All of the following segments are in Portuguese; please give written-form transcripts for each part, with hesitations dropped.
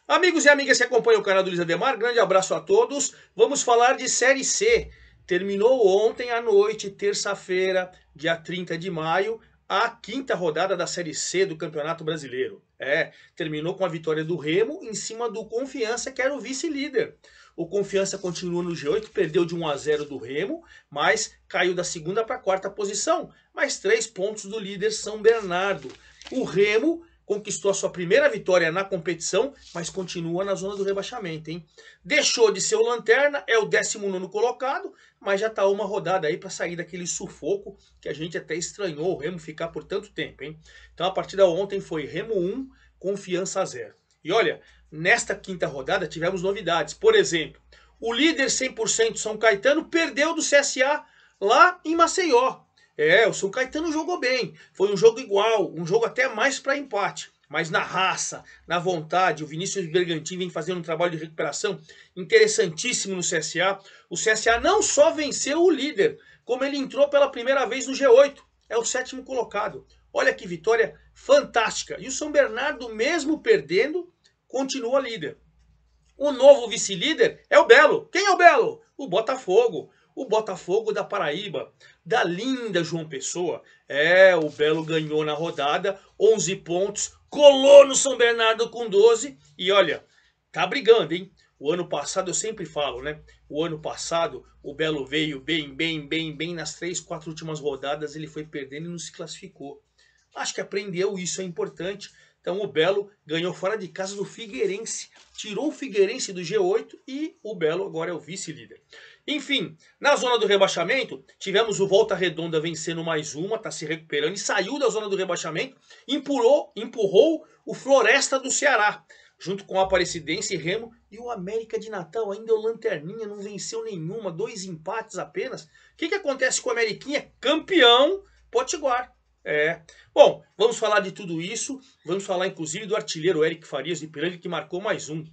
Amigos e amigas que acompanham o canal do Luiz Ademar, grande abraço a todos. Vamos falar de Série C. Terminou ontem à noite, terça-feira, dia 30 de maio, a quinta rodada da Série C do Campeonato Brasileiro. Terminou com a vitória do Remo em cima do Confiança, que era o vice-líder. O Confiança continua no G8, perdeu de 1-0 do Remo, mas caiu da segunda para a quarta posição. Mais 3 pontos do líder São Bernardo. O Remo conquistou a sua primeira vitória na competição, mas continua na zona do rebaixamento, hein? Deixou de ser o lanterna, é o 19º colocado, mas já está uma rodada aí para sair daquele sufoco que a gente até estranhou o Remo ficar por tanto tempo, hein? Então a partida ontem foi Remo 1, Confiança 0. E olha, nesta quinta rodada tivemos novidades. Por exemplo, o líder 100% São Caetano perdeu do CSA lá em Maceió. O São Caetano jogou bem, foi um jogo igual, um jogo até mais para empate. Mas na raça, na vontade, o Vinícius Bergantin vem fazendo um trabalho de recuperação interessantíssimo no CSA. O CSA não só venceu o líder, como ele entrou pela primeira vez no G8. É o 7º colocado. Olha que vitória fantástica. E o São Bernardo, mesmo perdendo, continua líder. O novo vice-líder é o Belo. Quem é o Belo? O Botafogo. O Botafogo da Paraíba, da linda João Pessoa. O Belo ganhou na rodada, 11 pontos, colou no São Bernardo com 12. E olha, tá brigando, hein? O ano passado, eu sempre falo, né? O ano passado, o Belo veio bem nas 3, 4 últimas rodadas, ele foi perdendo e não se classificou. Acho que aprendeu, isso é importante. Então o Belo ganhou fora de casa do Figueirense. Tirou o Figueirense do G8 e o Belo agora é o vice-líder. Enfim, na zona do rebaixamento, tivemos o Volta Redonda vencendo mais uma, está se recuperando e saiu da zona do rebaixamento, empurrou o Floresta do Ceará, junto com o Aparecidense e Remo, e o América de Natal, ainda o Lanterninha, não venceu nenhuma, 2 empates apenas. O que acontece com o Ameriquinha? Campeão Potiguar. Bom, vamos falar de tudo isso, vamos falar inclusive do artilheiro Eric Farias de Ipiranga, que marcou mais um.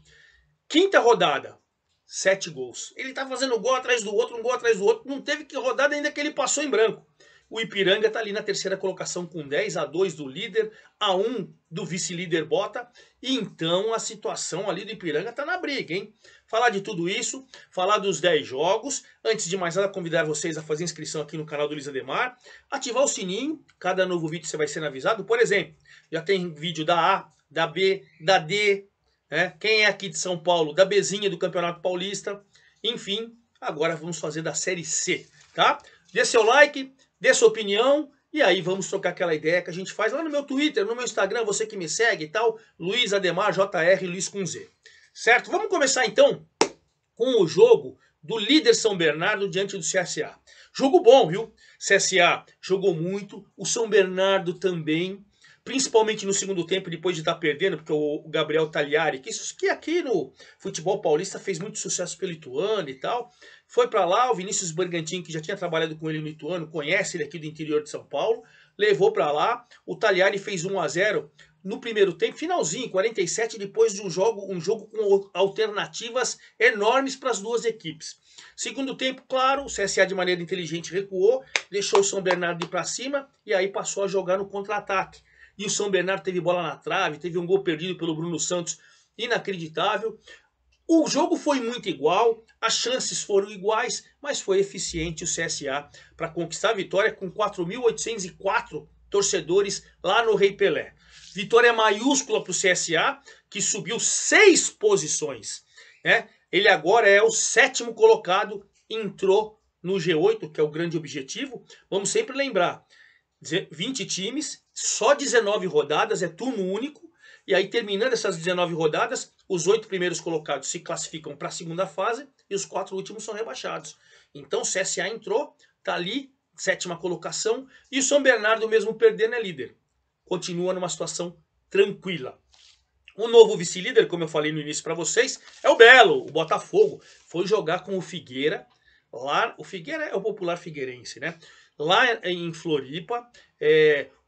Quinta rodada, 7 gols. Ele tá fazendo gol atrás do outro, um gol atrás do outro, não teve que rodada ainda que ele passou em branco. O Ipiranga tá ali na terceira colocação com 10, a 2 do líder, a 1 do vice-líder Bota, e então a situação ali do Ipiranga tá na briga, hein? Falar de tudo isso, falar dos 10 jogos. Antes de mais nada, convidar vocês a fazer inscrição aqui no canal do Luiz Ademar, ativar o sininho, cada novo vídeo você vai sendo avisado. Por exemplo, já tem vídeo da A, da B, da D, quem é aqui de São Paulo, da Bzinha do Campeonato Paulista. Enfim, agora vamos fazer da Série C, tá? Dê seu like, dê sua opinião, e aí vamos trocar aquela ideia que a gente faz lá no meu Twitter, no meu Instagram, você que me segue e tal, Luiz Ademar, JR, Luiz com Z. Certo? Vamos começar então com o jogo do líder São Bernardo diante do CSA. Jogo bom, viu? CSA jogou muito, o São Bernardo também, principalmente no segundo tempo, depois de estar perdendo, porque o Gabriel Tagliari, que aqui no futebol paulista fez muito sucesso pelo Ituano e tal, foi para lá, o Vinícius Bergantin, que já tinha trabalhado com ele no Ituano, conhece ele aqui do interior de São Paulo, levou para lá, o Tagliari fez 1-0 no primeiro tempo, finalzinho, 47, depois de um jogo com alternativas enormes para as duas equipes. Segundo tempo, claro, o CSA de maneira inteligente recuou, deixou o São Bernardo ir para cima e aí passou a jogar no contra-ataque. E o São Bernardo teve bola na trave, teve um gol perdido pelo Bruno Santos, inacreditável. O jogo foi muito igual, as chances foram iguais, mas foi eficiente o CSA para conquistar a vitória com 4.804 torcedores lá no Rei Pelé. Vitória maiúscula para o CSA, que subiu 6 posições. Ele agora é o 7º colocado, entrou no G8, que é o grande objetivo. Vamos sempre lembrar, 20 times, só 19 rodadas, é turno único. E aí, terminando essas 19 rodadas, os 8 primeiros colocados se classificam para a segunda fase e os 4 últimos são rebaixados. Então o CSA entrou, está ali, 7ª colocação, e o São Bernardo, mesmo perdendo, é líder. Continua numa situação tranquila. O novo vice-líder, como eu falei no início para vocês, é o Belo, o Botafogo. Foi jogar com o Figueira. Lá, o Figueira é o popular figueirense, né? Lá em Floripa,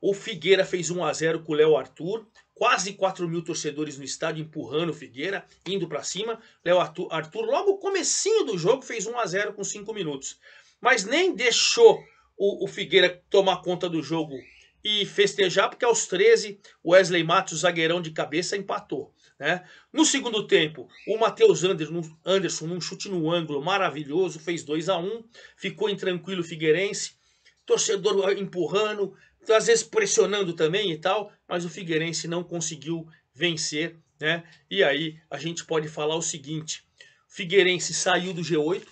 o Figueira fez 1-0 com o Léo Arthur. Quase 4.000 torcedores no estádio empurrando o Figueira, indo para cima. Léo Arthur, logo no comecinho do jogo, fez 1-0 com 5 minutos. Mas nem deixou o Figueira tomar conta do jogo e festejar, porque aos 13 o Wesley Matos, zagueirão de cabeça, empatou. Né? No segundo tempo, o Matheus Anderson, num chute no ângulo maravilhoso, fez 2-1, ficou intranquilo o Figueirense, torcedor empurrando, às vezes pressionando também e tal, mas o Figueirense não conseguiu vencer, né? E aí a gente pode falar o seguinte: Figueirense saiu do G8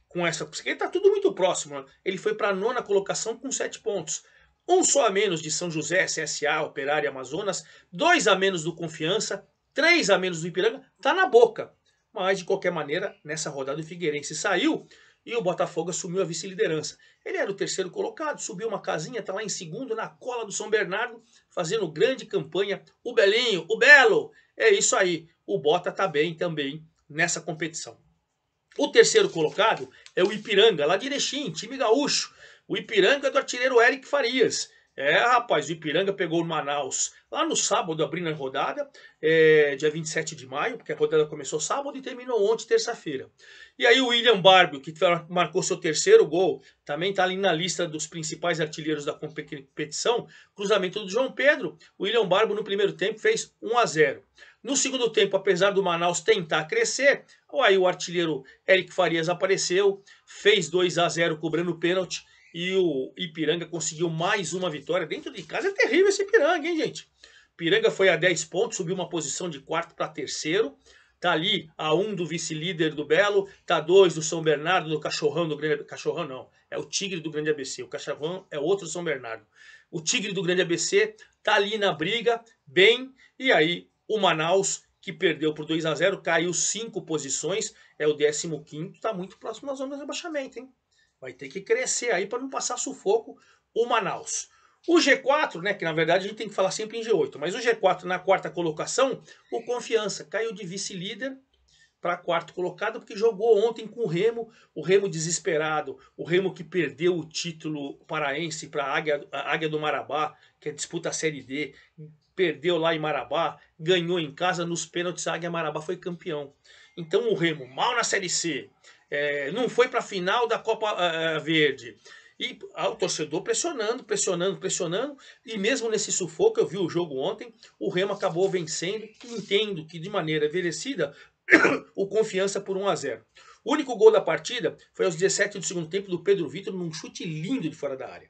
com essa, porque está tudo muito próximo, né? Ele foi para a 9ª colocação com 7 pontos. Um só a menos de São José, CSA, Operário e Amazonas, 2 a menos do Confiança, 3 a menos do Ipiranga, tá na boca. Mas, de qualquer maneira, nessa rodada o Figueirense saiu e o Botafogo assumiu a vice-liderança. Ele era o 3º colocado, subiu uma casinha, tá lá em segundo, na cola do São Bernardo, fazendo grande campanha. O Belinho, o Belo, é isso aí. O Bota tá bem também nessa competição. O 3º colocado é o Ipiranga, lá de Erechim, time gaúcho. O Ipiranga do artilheiro Eric Farias. Rapaz, o Ipiranga pegou o Manaus lá no sábado, abrindo a rodada, dia 27 de maio, porque a rodada começou sábado e terminou ontem, terça-feira. E aí o William Barbio, que marcou seu 3º gol, também está ali na lista dos principais artilheiros da competição, cruzamento do João Pedro. O William Barbio no primeiro tempo fez 1-0. No segundo tempo, apesar do Manaus tentar crescer, aí o artilheiro Eric Farias apareceu, fez 2-0 cobrando pênalti, e o Ipiranga conseguiu mais uma vitória. Dentro de casa é terrível esse Ipiranga, hein, gente? Ipiranga foi a 10 pontos, subiu uma posição de 4º para 3º. Tá ali a 1 do vice-líder do Belo, tá 2 do São Bernardo, do Cachorrão do Grande... Cachorrão não, é o Tigre do Grande ABC. O Cachorrão é outro São Bernardo. O Tigre do Grande ABC tá ali na briga, bem, e aí o Manaus, que perdeu por 2-0, caiu 5 posições, é o 15º, tá muito próximo da zona de rebaixamento, hein? Vai ter que crescer aí para não passar sufoco o Manaus. O G4, né, que na verdade a gente tem que falar sempre em G8, mas o G4 na 4ª colocação, o Confiança caiu de vice-líder para 4º colocado, porque jogou ontem com o Remo desesperado, o Remo que perdeu o título paraense para a Águia do Marabá, que disputa a Série D, perdeu lá em Marabá, ganhou em casa nos pênaltis, a Águia Marabá foi campeão. Então o Remo, mal na Série C, não foi para a final da Copa Verde. E o torcedor pressionando. E mesmo nesse sufoco, eu vi o jogo ontem, o Remo acabou vencendo. Entendo que de maneira merecida, o Confiança por 1-0. O único gol da partida foi aos 17 do segundo tempo do Pedro Vitor, num chute lindo de fora da área.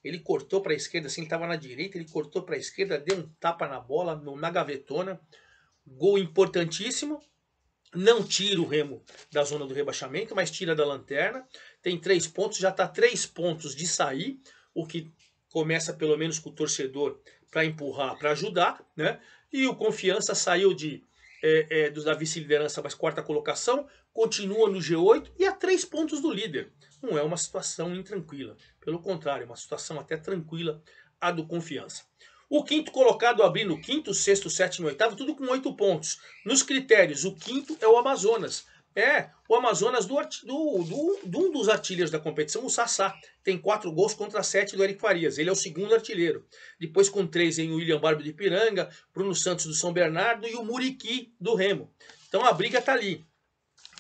Ele cortou para a esquerda, assim, ele estava na direita, ele cortou para a esquerda, deu um tapa na bola, na gavetona. Gol importantíssimo. Não tira o Remo da zona do rebaixamento, mas tira da lanterna. Tem 3 pontos, já está 3 pontos de sair, o que começa pelo menos com o torcedor para empurrar, para ajudar, né? E o Confiança saiu da vice-liderança, mas 4ª colocação, continua no G8 e a 3 pontos do líder. Não é uma situação intranquila, pelo contrário, é uma situação até tranquila a do Confiança. O 5º colocado abrindo o 5º, 6º, 7º e 8º, tudo com 8 pontos. Nos critérios, o 5º é o Amazonas. O Amazonas um dos artilheiros da competição, o Sassá. Tem 4 gols contra 7 do Eric Farias. Ele é o 2º artilheiro. Depois com 3 em o William Barbio de Ipiranga, Bruno Santos do São Bernardo e o Muriqui do Remo. Então a briga tá ali.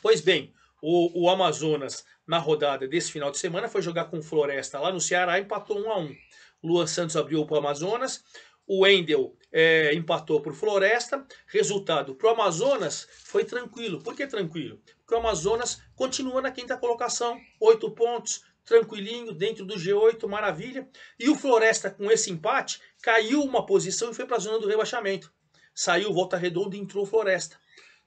Pois bem, o Amazonas na rodada desse final de semana foi jogar com o Floresta lá no Ceará e empatou 1-1. Luan Santos abriu para o Amazonas, o Wendel empatou para o Floresta. Resultado, para o Amazonas foi tranquilo. Por que tranquilo? Porque o Amazonas continua na 5ª colocação, 8 pontos, tranquilinho, dentro do G8, maravilha. E o Floresta, com esse empate, caiu uma posição e foi para a zona do rebaixamento. Saiu Volta Redonda e entrou o Floresta.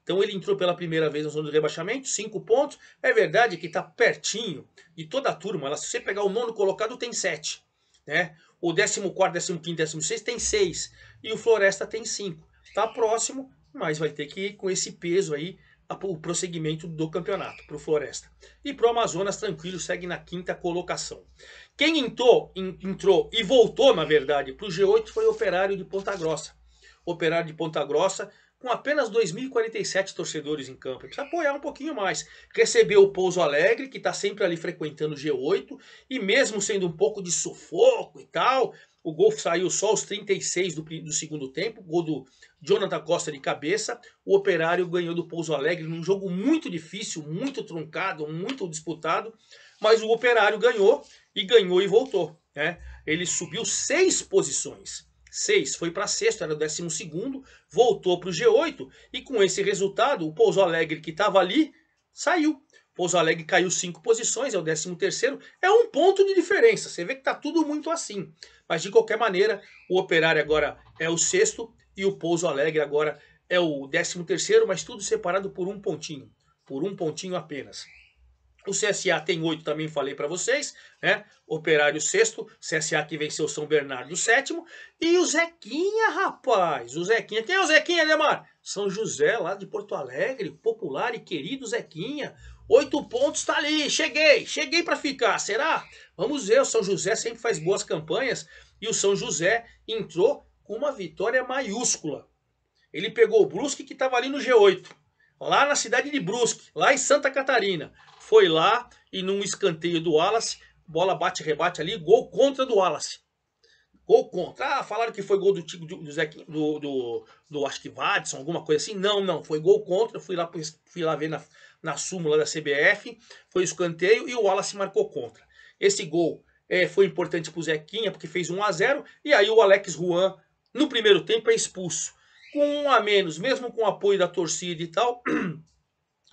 Então ele entrou pela primeira vez na zona do rebaixamento, 5 pontos. É verdade que está pertinho de toda a turma. Se você pegar o 9º colocado, tem 7. Né? O 14º, 15º, 16 tem 6. E o Floresta tem 5. Está próximo, mas vai ter que ir com esse peso aí o prosseguimento do campeonato para o Floresta. E para o Amazonas, tranquilo, segue na 5ª colocação. Quem entrou e voltou, na verdade, para o G8 foi o Operário de Ponta Grossa. O Operário de Ponta Grossa, com apenas 2.047 torcedores em campo. Precisa apoiar um pouquinho mais. Recebeu o Pouso Alegre, que está sempre ali frequentando o G8, e mesmo sendo um pouco de sufoco e tal, o gol saiu só aos 36 do segundo tempo, gol do Jonathan Costa de cabeça. O Operário ganhou do Pouso Alegre num jogo muito difícil, muito truncado, muito disputado, mas o Operário ganhou e voltou. Né? ele subiu 6 posições. 6, foi para sexto, era o 12º, voltou para o G8 e com esse resultado o Pouso Alegre que estava ali saiu. Pouso Alegre caiu 5 posições, é o 13º, é um ponto de diferença, você vê que está tudo muito assim. Mas de qualquer maneira, o Operário agora é o sexto e o Pouso Alegre agora é o 13º, mas tudo separado por um pontinho apenas. O CSA tem 8, também falei para vocês, né? Operário sexto, CSA que venceu o São Bernardo sétimo. E o Zequinha, rapaz, o Zequinha. Quem é o Zequinha, Ademar? São José, lá de Porto Alegre, popular e querido Zequinha. 8 pontos, tá ali, cheguei para ficar, será? Vamos ver, o São José sempre faz boas campanhas e o São José entrou com uma vitória maiúscula. Ele pegou o Brusque que estava ali no G8, lá na cidade de Brusque, lá em Santa Catarina. Foi lá e num escanteio do Wallace, bola bate-rebate ali, gol contra do Wallace. Gol contra. Ah, falaram que foi gol do Zequinha, do acho que Vadson, alguma coisa assim. Não, foi gol contra. Fui lá ver na súmula da CBF, foi escanteio e o Wallace marcou contra. Esse gol foi importante pro Zequinha, porque fez 1-0, e aí o Alex Juan, no primeiro tempo, é expulso. Com 1 a menos, mesmo com o apoio da torcida e tal,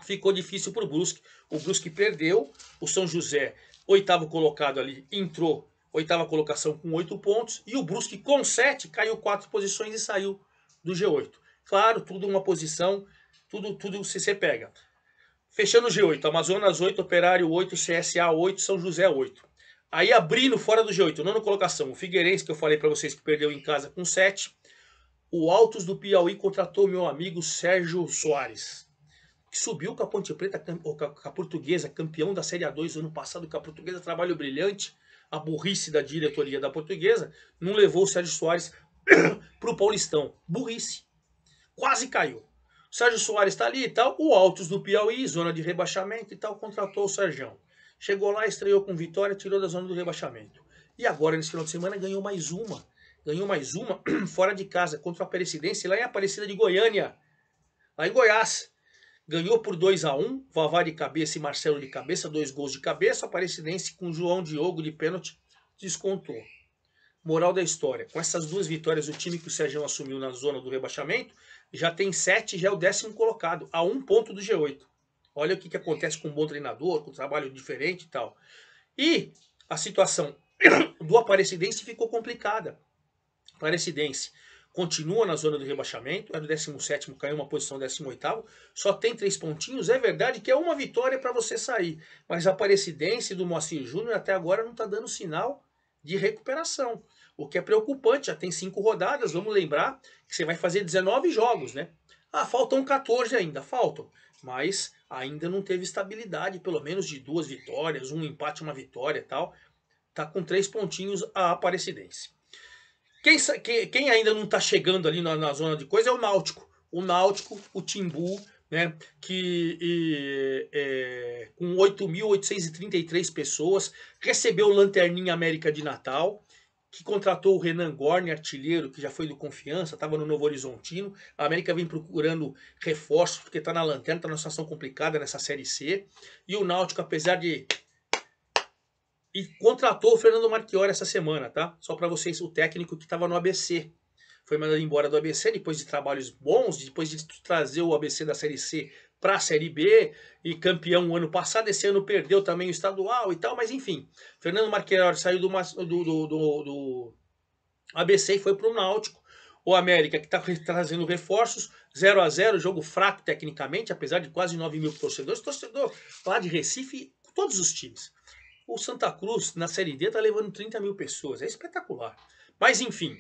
ficou difícil para o Brusque. O Brusque perdeu, o São José, 8º colocado ali, entrou, 8ª colocação com 8 pontos, e o Brusque com 7 caiu 4 posições e saiu do G8. Claro, tudo uma posição, tudo se você pega. Fechando o G8, Amazonas 8, Operário 8, CSA 8, São José 8. Aí abrindo fora do G8, nona colocação, o Figueirense, que eu falei para vocês que perdeu em casa com 7. O Altos do Piauí contratou meu amigo Sérgio Soares, que subiu com a Ponte Preta, com a Portuguesa, campeão da Série A2 ano passado, com a Portuguesa, trabalho brilhante. A burrice da diretoria da Portuguesa não levou o Sérgio Soares para o Paulistão. Burrice. Quase caiu. O Sérgio Soares está ali e tal. O Altos do Piauí, zona de rebaixamento e tal, contratou o Sérgio. Chegou lá, estreou com vitória, tirou da zona do rebaixamento. E agora, nesse final de semana, ganhou mais uma. Ganhou mais uma fora de casa contra a Aparecidense, lá em Aparecida de Goiânia. Lá em Goiás. Ganhou por 2-1, Vavá de cabeça e Marcelo de cabeça, 2 gols de cabeça. Aparecidense com João Diogo de pênalti descontou. Moral da história, com essas 2 vitórias, o time que o Sérgio assumiu na zona do rebaixamento já tem 7, já é o 10º colocado, a 1 ponto do G8. Olha o que acontece com um bom treinador, com um trabalho diferente e tal. E a situação do Aparecidense ficou complicada. Aparecidense continua na zona do rebaixamento, é do 17º, caiu uma posição 18º, só tem 3 pontinhos, é verdade que é uma vitória para você sair, mas a Aparecidense do Moacir Júnior até agora não está dando sinal de recuperação, o que é preocupante, já tem 5 rodadas, vamos lembrar que você vai fazer 19 jogos, né? Ah, faltam 14 ainda, faltam, mas ainda não teve estabilidade, pelo menos de 2 vitórias, um empate, uma vitória e tal, tá com 3 pontinhos a Aparecidense. Quem ainda não está chegando ali na zona de coisa é o Náutico. O Náutico, o Timbu, né, com 8.833 pessoas, recebeu o Lanterninha América de Natal, que contratou o Renan Gorni, artilheiro, que já foi do Confiança, estava no Novo Horizontino. A América vem procurando reforços, porque está na lanterna, está numa situação complicada nessa Série C. E o Náutico, apesar de... E contratou o Fernando Marchiori essa semana, tá? Só para vocês, o técnico que estava no ABC. Foi mandado embora do ABC depois de trabalhos bons, depois de trazer o ABC da Série C para a Série B, e campeão o ano passado. Esse ano perdeu também o estadual e tal, mas enfim. Fernando Marchiori saiu do ABC e foi para o Náutico. O América, que está trazendo reforços, 0-0, jogo fraco tecnicamente, apesar de quase 9 mil torcedores. Torcedor lá de Recife, todos os times. O Santa Cruz, na Série D, está levando 30 mil pessoas. É espetacular. Mas, enfim,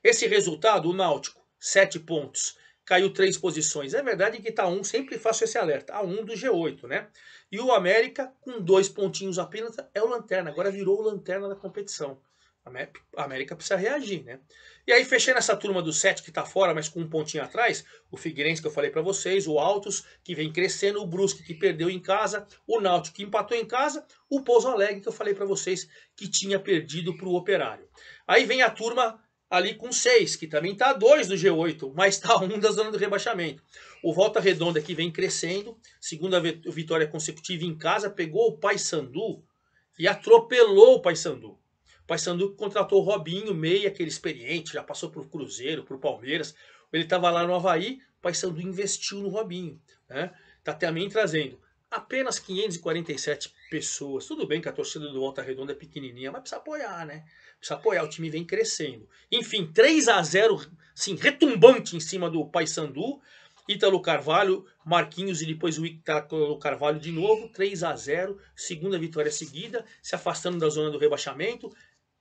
esse resultado, o Náutico, 7 pontos, caiu 3 posições. É verdade que está 1, sempre faço esse alerta, a 1 do G8, né? E o América, com 2 pontinhos apenas, é o lanterna. Agora virou o lanterna da competição. A América precisa reagir, né? E aí, fechando essa turma do 7 que tá fora, mas com um pontinho atrás, o Figueirense que eu falei para vocês, o Altos que vem crescendo, o Brusque que perdeu em casa, o Náutico que empatou em casa, o Pouso Alegre que eu falei para vocês que tinha perdido para o Operário. Aí vem a turma ali com 6, que também tá 2 do G8, mas tá 1 da zona do rebaixamento. O Volta Redonda que vem crescendo, segunda vitória consecutiva em casa, pegou o Paysandu e atropelou o Paysandu. Paysandu contratou o Robinho, meia, aquele experiente, já passou pro Cruzeiro, pro Palmeiras. Ele estava lá no Avaí, o Paysandu investiu no Robinho, né? Tá também trazendo apenas 547 pessoas. Tudo bem que a torcida do Volta Redonda é pequenininha, mas precisa apoiar, né? Precisa apoiar, o time vem crescendo. Enfim, 3-0, assim, retumbante em cima do Paysandu. Ítalo Carvalho, Marquinhos e depois o Ítalo Carvalho de novo, 3-0, segunda vitória seguida, se afastando da zona do rebaixamento,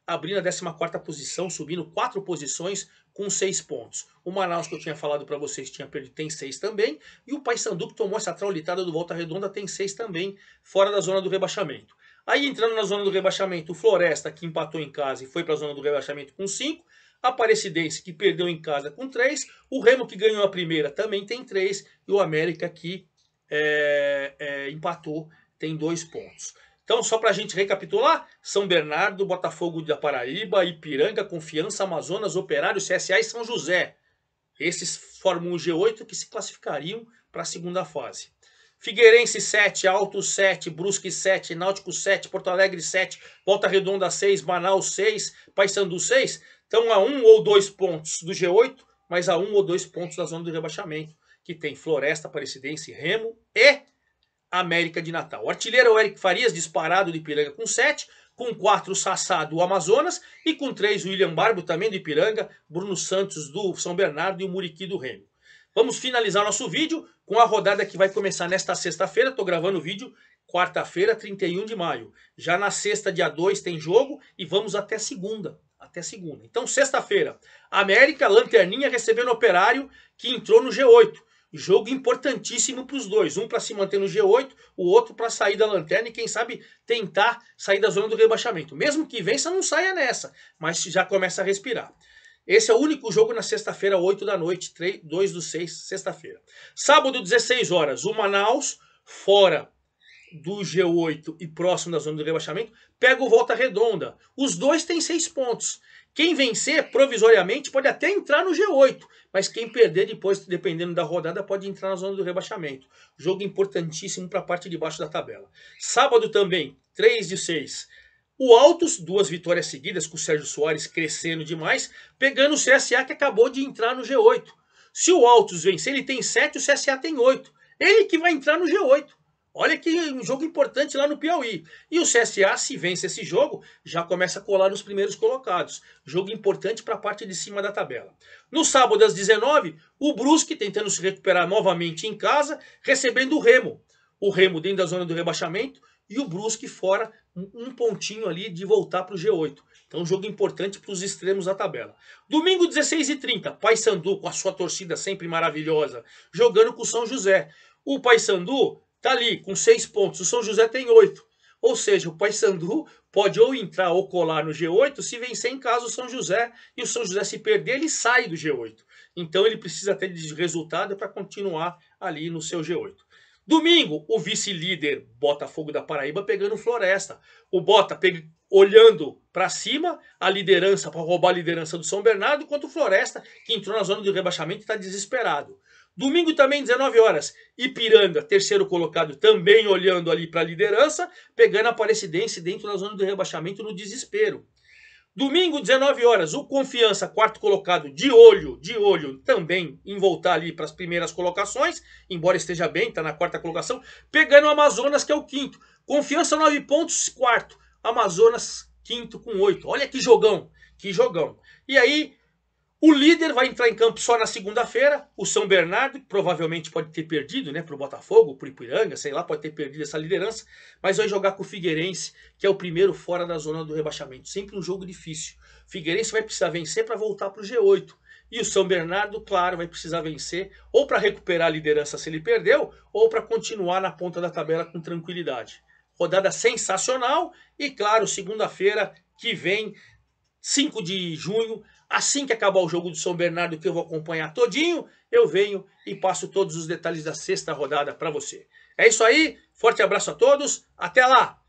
abrindo a 14ª posição, subindo 4 posições com 6 pontos. O Manaus, que eu tinha falado para vocês, tinha perdido, tem 6 também, e o Paysandu, que tomou essa traulitada do Volta Redonda, tem 6 também, fora da zona do rebaixamento. Aí entrando na zona do rebaixamento, o Floresta, que empatou em casa e foi para a zona do rebaixamento com 5, a Aparecidense, que perdeu em casa com 3, o Remo, que ganhou a primeira, também tem 3, e o América, que empatou, tem 2 pontos. Então, só para a gente recapitular, São Bernardo, Botafogo da Paraíba, Ipiranga, Confiança, Amazonas, Operário, CSA e São José. Esses formam o G8 que se classificariam para a segunda fase. Figueirense 7, Altos 7, Brusque 7, Náutico 7, Porto Alegre 7, Volta Redonda 6, Manaus 6, Paysandu 6. Estão a 1 ou 2 pontos do G8, mas a 1 ou 2 pontos da zona do rebaixamento, que tem Floresta, Aparecidense, Remo e América de Natal. O artilheiro é o Eric Farias, disparado de Ipiranga com 7, com 4 o Sassá do Amazonas e com 3 o William Barbo, também do Ipiranga, Bruno Santos do São Bernardo e o Muriqui do Remo. Vamos finalizar nosso vídeo com a rodada que vai começar nesta sexta-feira. Estou gravando o vídeo quarta-feira, 31 de maio. Já na sexta, dia 2, tem jogo e vamos até segunda. Então, sexta-feira, América, lanterninha, recebendo Operário, que entrou no G8. Jogo importantíssimo para os dois. Um para se manter no G8, o outro para sair da lanterna e, quem sabe, tentar sair da zona do rebaixamento. Mesmo que vença, não saia nessa, mas já começa a respirar. Esse é o único jogo na sexta-feira, 8 da noite, 2/6, sexta-feira. Sábado, 16 horas, o Manaus, fora do G8 e próximo da zona do rebaixamento, pega o Volta Redonda. Os dois têm 6 pontos. Quem vencer, provisoriamente, pode até entrar no G8, mas quem perder depois, dependendo da rodada, pode entrar na zona do rebaixamento. Jogo importantíssimo para a parte de baixo da tabela. Sábado também, 3/6. O Altos, 2 vitórias seguidas, com o Sérgio Soares crescendo demais, pegando o CSA, que acabou de entrar no G8. Se o Altos vencer, ele tem 7, o CSA tem 8. Ele que vai entrar no G8. Olha que um jogo importante lá no Piauí. E o CSA, se vence esse jogo, já começa a colar nos primeiros colocados. Jogo importante para a parte de cima da tabela. No sábado, às 19, o Brusque, tentando se recuperar novamente em casa, recebendo o Remo. O Remo dentro da zona do rebaixamento e o Brusque fora, um pontinho ali de voltar para o G8. Então, jogo importante para os extremos da tabela. Domingo, 16h30, Paysandu, com a sua torcida sempre maravilhosa, jogando com o São José. O Paysandu tá ali com 6 pontos, o São José tem 8. Ou seja, o Paysandu pode ou entrar ou colar no G8 se vencer em casa o São José, e o São José, se perder, ele sai do G8. Então ele precisa ter de resultado para continuar ali no seu G8. Domingo, o vice-líder Botafogo da Paraíba pegando Floresta. O Bota olhando para cima, a liderança, para roubar a liderança do São Bernardo, enquanto o Floresta, que entrou na zona de rebaixamento, está desesperado. Domingo também, 19 horas, Ipiranga, terceiro colocado, também olhando ali para a liderança, pegando a Aparecidense dentro da zona do rebaixamento no desespero. Domingo, 19 horas, o Confiança, quarto colocado, de olho também em voltar ali para as primeiras colocações, embora esteja bem, está na quarta colocação, pegando o Amazonas, que é o quinto. Confiança, 9 pontos, quarto. Amazonas, quinto com 8. Olha que jogão, que jogão. E aí, o líder vai entrar em campo só na segunda-feira, o São Bernardo, que provavelmente pode ter perdido, né, para o Botafogo, para o Ipiranga, sei lá, pode ter perdido essa liderança, mas vai jogar com o Figueirense, que é o primeiro fora da zona do rebaixamento. Sempre um jogo difícil. O Figueirense vai precisar vencer para voltar para o G8. E o São Bernardo, claro, vai precisar vencer ou para recuperar a liderança se ele perdeu, ou para continuar na ponta da tabela com tranquilidade. Rodada sensacional e, claro, segunda-feira que vem, 5 de junho, assim que acabar o jogo do São Bernardo, que eu vou acompanhar todinho, eu venho e passo todos os detalhes da sexta rodada para você. É isso aí, forte abraço a todos, até lá!